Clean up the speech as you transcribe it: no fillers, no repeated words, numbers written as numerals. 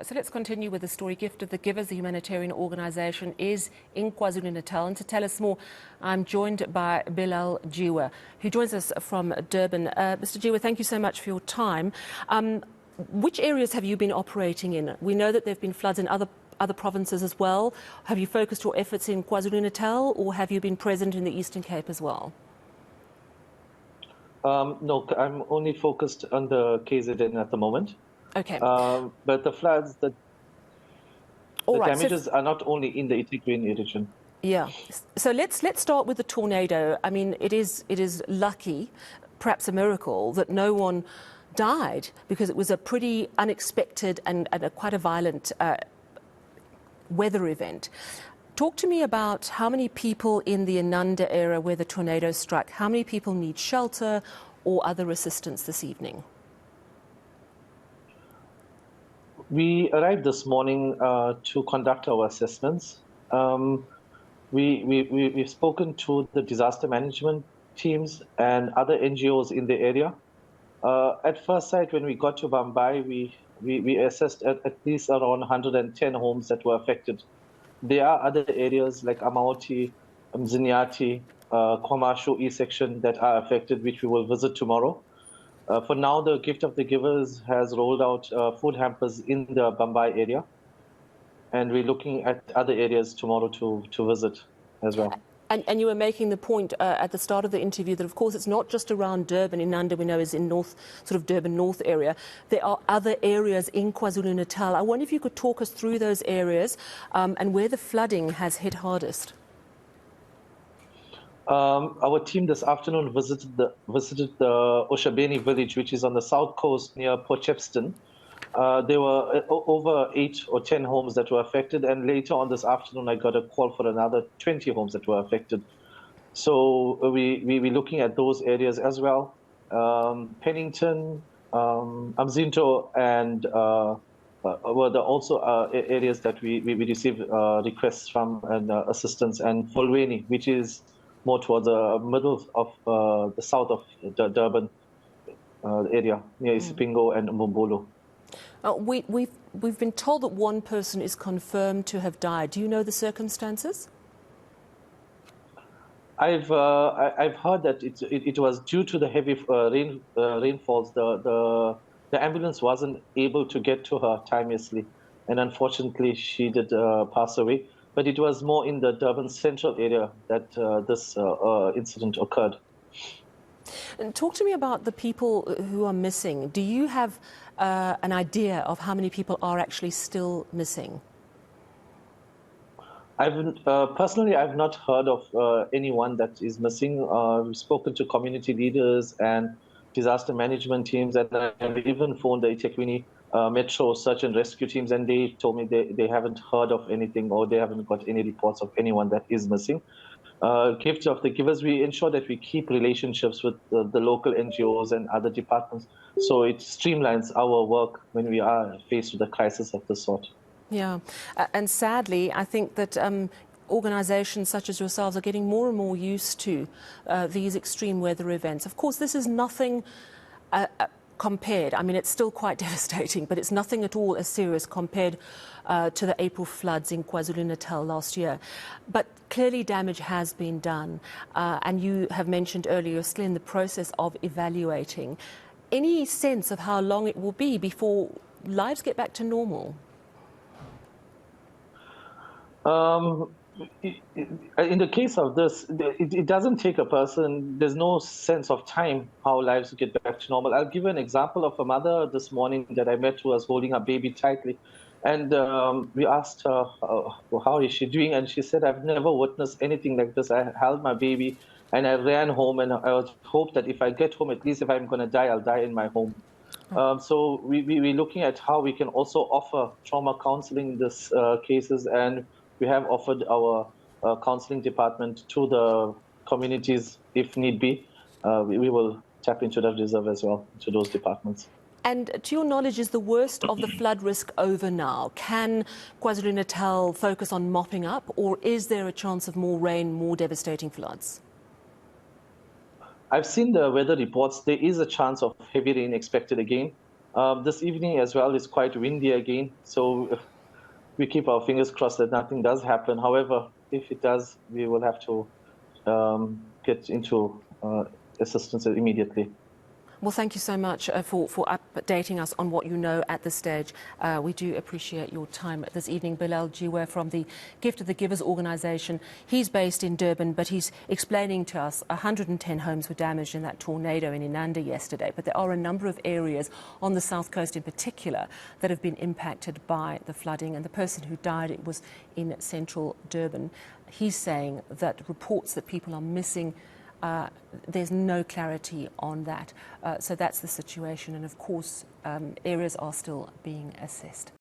right, so let's continue with the story. Gift of the Givers, the humanitarian organisation, is in KwaZulu-Natal. And to tell us more, I'm joined by Bilaal Jeewa, who joins us from Durban. Mr. Jeewa, thank you so much for your time. Which areas have you been operating in? We know that there have been floods in other provinces as well. Have you focused your efforts in KwaZulu-Natal, or have you been present in the Eastern Cape as well? No, I'm only focused on the KZN at the moment. Okay. But the floods, the right, damages are not only in the eThekwini region. Yeah. So let's start with the tornado. I mean, it is lucky, perhaps a miracle, that no one died, because it was a pretty unexpected and quite a violent weather event. Talk to me about how many people in the Inanda area where the tornado struck, how many people need shelter or other assistance this evening? We arrived this morning to conduct our assessments. We've spoken to the disaster management teams and other NGOs in the area. At first sight, when we got to Bambai, we assessed at least around 110 homes that were affected. There are other areas like Amaoti, Mziniati, Kwamashu E section that are affected, which we will visit tomorrow. For now, the Gift of the Givers has rolled out food hampers in the Bambai area, and we're looking at other areas tomorrow to visit as well. And you were making the point at the start of the interview that, of course, it's not just around Durban. Inanda, we know, is in north, sort of Durban north area. There are other areas in KwaZulu-Natal. I wonder if you could talk us through those areas and where the flooding has hit hardest. Our team this afternoon visited the Oshabeni village, which is on the south coast near Port Shepstone. There were over 8 or 10 homes that were affected, and later on this afternoon I got a call for another 20 homes that were affected. So we're looking at those areas as well. Pennington, Amzinto, and were also areas that we received requests from and assistance, and Folweni, which is more towards the middle of the south of the Durban area, near Isipingo and Mbumbulu. We've been told that one person is confirmed to have died. Do you know the circumstances? I've heard that it was due to the heavy rainfalls. The ambulance wasn't able to get to her timeously, and unfortunately she did pass away. But it was more in the Durban central area that this incident occurred. And talk to me about the people who are missing. Do you have an idea of how many people are actually still missing? Personally, I've not heard of anyone that is missing. We've spoken to community leaders and disaster management teams, and I've even phoned the eThekwini Metro search and rescue teams, and they told me they haven't heard of anything, or they haven't got any reports of anyone that is missing. Gift of the Givers, we ensure that we keep relationships with the local NGOs and other departments, so it streamlines our work when we are faced with a crisis of this sort. Yeah, and sadly, I think that organisations such as yourselves are getting more and more used to these extreme weather events. Of course, this is nothing compared. I mean, it's still quite devastating, but it's nothing at all as serious compared to the April floods in KwaZulu-Natal last year. But clearly damage has been done, and you have mentioned earlier you're still in the process of evaluating. Any sense of how long it will be before lives get back to normal? In the case of this, it doesn't take a person. There's no sense of time how lives get back to normal. I'll give you an example of a mother this morning that I met who was holding her baby tightly. And we asked her, how is she doing? And she said, I've never witnessed anything like this. I held my baby and I ran home, and I hope that if I get home, at least if I'm going to die, I'll die in my home. So we're looking at how we can also offer trauma counseling in these cases, and we have offered our counseling department to the communities if need be. We will tap into that reserve as well, to those departments. And to your knowledge, is the worst of the flood risk over now? Can KwaZulu-Natal focus on mopping up, or is there a chance of more rain, more devastating floods? I've seen the weather reports. There is a chance of heavy rain expected again. This evening as well is quite windy again, so we keep our fingers crossed that nothing does happen. However, if it does, we will have to get into assistance immediately. Well, thank you so much for updating us on what you know at this stage. We do appreciate your time this evening. Bilaal Jeewa from the Gift of the Givers organisation. He's based in Durban, but he's explaining to us 110 homes were damaged in that tornado in Inanda yesterday. But there are a number of areas on the south coast in particular that have been impacted by the flooding. And the person who died, it was in central Durban. He's saying that reports that people are missing, there's no clarity on that. So that's the situation. And of course, areas are still being assessed.